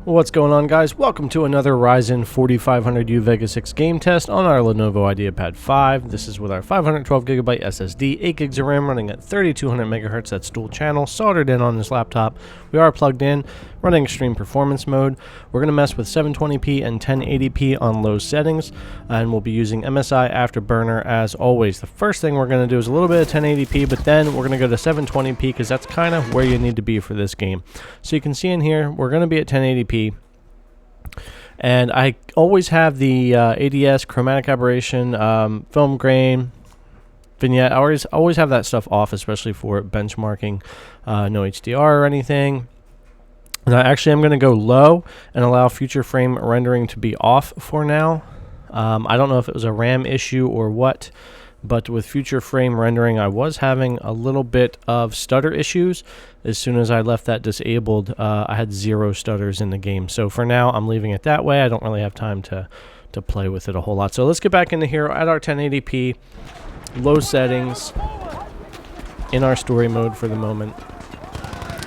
What's going on, guys? Welcome to another Ryzen 4500U Vega 6 game test on our Lenovo Ideapad 5. This is with our 512GB SSD, 8GB of RAM running at 3200 MHz, that's dual channel, soldered in on this laptop. We are plugged in, running extreme performance mode. We're going to mess with 720p and 1080p on low settings, and we'll be using MSI Afterburner as always. The first thing we're going to do is a little bit of 1080p, but then we're going to go to 720p because that's kind of where you need to be for this game. So you can see in here, we're going to be at 1080p. And I always have the ADS, chromatic aberration, film grain, vignette. I always have that stuff off, especially for benchmarking. No HDR or anything. And I actually am going to go low and allow future frame rendering to be off for now. I don't know if it was a RAM issue or what, but with future frame rendering, I was having a little bit of stutter issues. As soon as I left that disabled, I had 0 stutters in the game. So for now, I'm leaving it that way. I don't really have time to play with it a whole lot. So let's get back into here at our 1080p, low settings, in our story mode for the moment.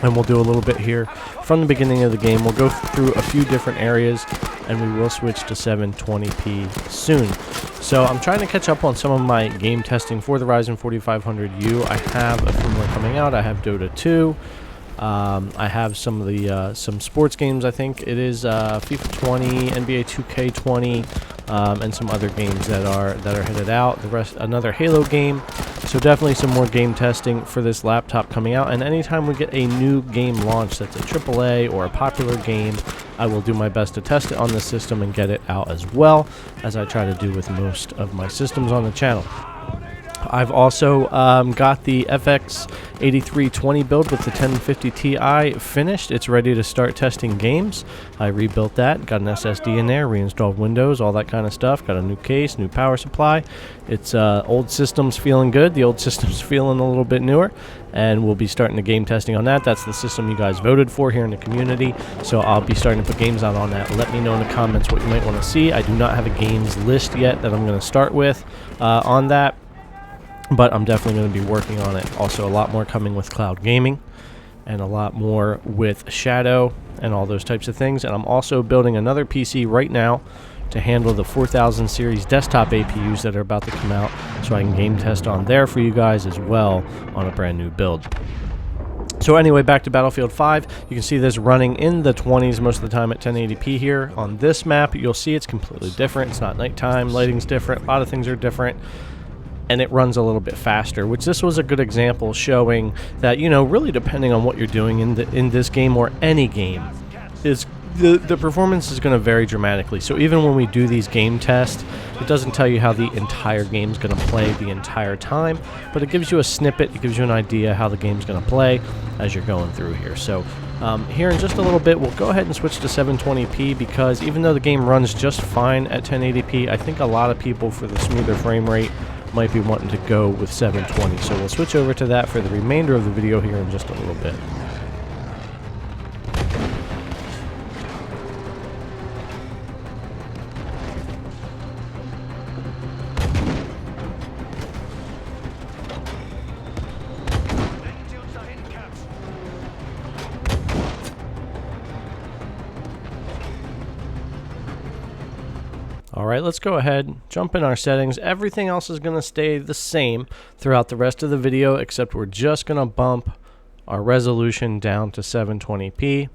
And we'll do a little bit here from the beginning of the game. We'll go through a few different areas, and we will switch to 720p soon. So I'm trying to catch up on some of my game testing for the Ryzen 4500U. I have a few more coming out. I have Dota 2. I have some of the some sports games. I think it is FIFA 20, NBA 2K20, and some other games that are headed out. The rest, another Halo game. So definitely some more game testing for this laptop coming out. And anytime we get a new game launch that's a AAA or a popular game, I will do my best to test it on the system and get it out as well, as I try to do with most of my systems on the channel. I've also got the FX 8320 build with the 1050 Ti finished. It's ready to start testing games. I rebuilt that, got an SSD in there, reinstalled Windows, all that kind of stuff. Got a new case, new power supply. It's old system's feeling good. The old system's feeling a little bit newer, and we'll be starting the game testing on that. That's the system you guys voted for here in the community, so I'll be starting to put games out on that. Let me know in the comments what you might want to see. I do not have a games list yet that I'm going to start with on that, but I'm definitely going to be working on it. Also, a lot more coming with cloud gaming and a lot more with Shadow and all those types of things. And I'm also building another PC right now to handle the 4000 series desktop APUs that are about to come out, so I can game test on there for you guys as well on a brand new build. So anyway, back to Battlefield 5. You can see this running in the 20s most of the time at 1080p here. On this map, you'll see it's completely different. It's not nighttime, lighting's different, a lot of things are different. And it runs a little bit faster, which this was a good example showing that, you know, really depending on what you're doing in this game or any game, is the performance is going to vary dramatically. So even when we do these game tests, it doesn't tell you how the entire game's going to play the entire time, but it gives you a snippet, it gives you an idea how the game's going to play as you're going through here. So here in just a little bit, we'll go ahead and switch to 720p, because even though the game runs just fine at 1080p, I think a lot of people, for the smoother frame rate, might be wanting to go with 720. So we'll switch over to that for the remainder of the video here in just a little bit. Alright, let's go ahead, jump in our settings. Everything else is going to stay the same throughout the rest of the video, except we're just going to bump our resolution down to 720p.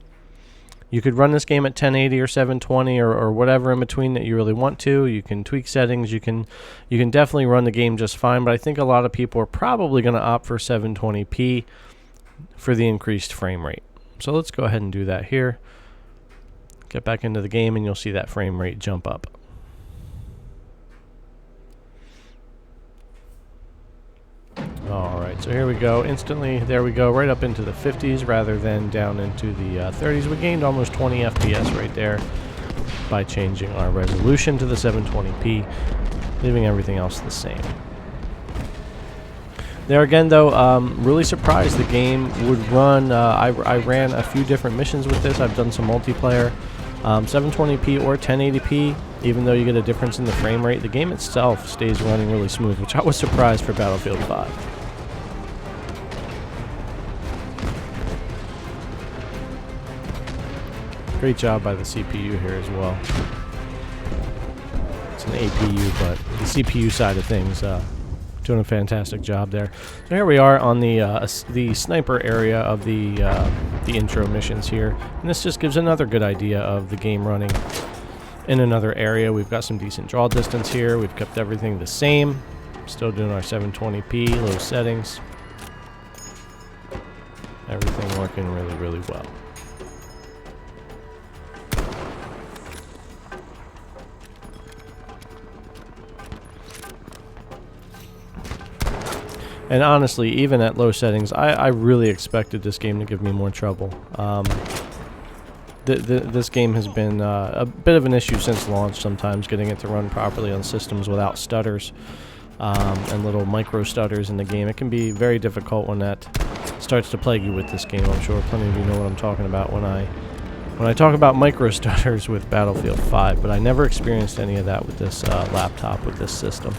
You could run this game at 1080 or 720 or whatever in between that you really want to. You can tweak settings. You can definitely run the game just fine, but I think a lot of people are probably going to opt for 720p for the increased frame rate. So let's go ahead and do that here. Get back into the game and you'll see that frame rate jump up. Alright, so here we go. Instantly, there we go, right up into the 50s rather than down into the 30s. We gained almost 20 FPS right there by changing our resolution to the 720p, leaving everything else the same. There again, though, really surprised the game would run. I ran a few different missions with this. I've done some multiplayer. 720p or 1080p, even though you get a difference in the frame rate, the game itself stays running really smooth, which I was surprised for Battlefield 5. Great job by the CPU here as well. It's an APU, but the CPU side of things doing a fantastic job there. So here we are on the sniper area of the intro missions here, and this just gives another good idea of the game running in another area. We've got some decent draw distance here. We've kept everything the same. Still doing our 720p low settings. Everything working really, really well. And honestly, even at low settings, I really expected this game to give me more trouble. This game has been a bit of an issue since launch sometimes, getting it to run properly on systems without stutters and little micro stutters in the game. It can be very difficult when that starts to plague you with this game. I'm sure plenty of you know what I'm talking about when I talk about micro stutters with Battlefield 5, but I never experienced any of that with this laptop, with this system.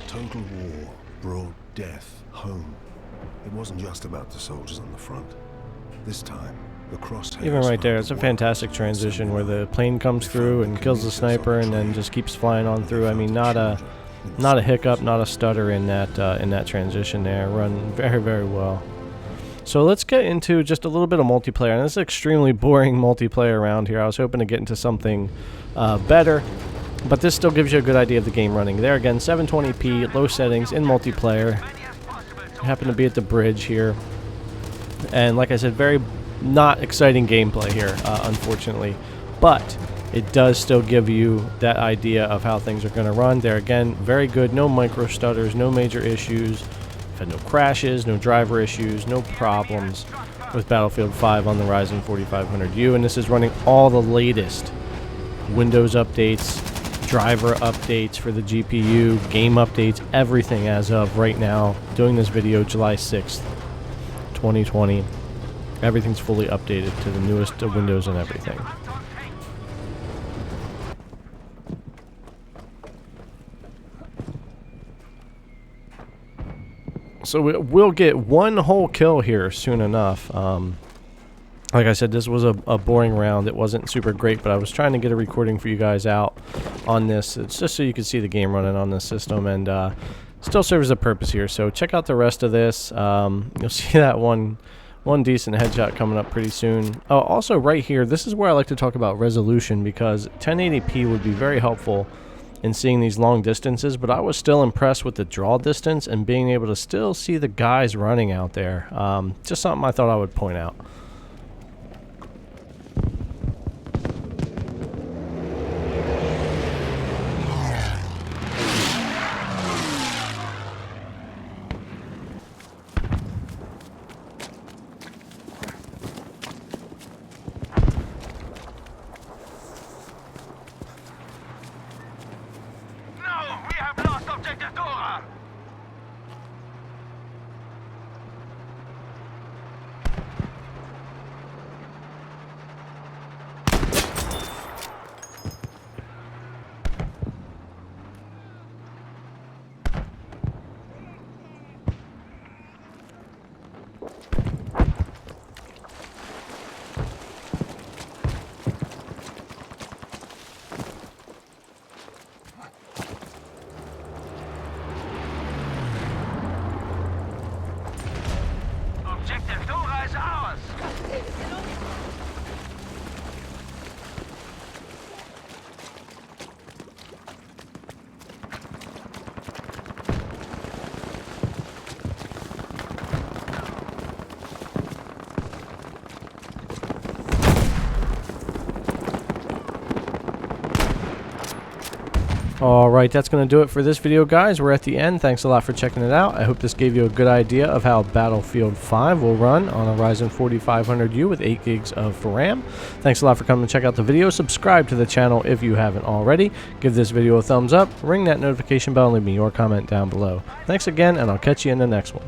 Total war brought death home. It wasn't just about the soldiers on the front. This time, the crosshairs... Even right there, it's a fantastic transition where the plane comes through and kills the sniper and then just keeps flying on through. I mean, not a hiccup, not a stutter in that transition there. Run very, very well. So let's get into just a little bit of multiplayer. And this is extremely boring multiplayer around here. I was hoping to get into something better. But this still gives you a good idea of the game running. There again, 720p, low settings, in multiplayer. I happen to be at the bridge here. And like I said, very not exciting gameplay here, unfortunately. But it does still give you that idea of how things are going to run. There again, very good. No micro stutters, no major issues. I've had no crashes, no driver issues, no problems with Battlefield 5 on the Ryzen 4500U. And this is running all the latest Windows updates, driver updates for the GPU, game updates, everything as of right now. Doing this video July 6th, 2020. Everything's fully updated to the newest Windows and everything. So we'll get one whole kill here soon enough. Like I said, this was a boring round. It wasn't super great, but I was trying to get a recording for you guys out on this. It's just so you can see the game running on this system, and still serves a purpose here. So check out the rest of this. You'll see that one decent headshot coming up pretty soon. Oh, also right here, this is where I like to talk about resolution, because 1080p would be very helpful in seeing these long distances, but I was still impressed with the draw distance and being able to still see the guys running out there. Just something I thought I would point out. Alright, that's going to do it for this video, guys. We're at the end. Thanks a lot for checking it out. I hope this gave you a good idea of how Battlefield 5 will run on a Ryzen 4500U with 8 gigs of RAM. Thanks a lot for coming to check out the video. Subscribe to the channel if you haven't already. Give this video a thumbs up, ring that notification bell, and leave me your comment down below. Thanks again, and I'll catch you in the next one.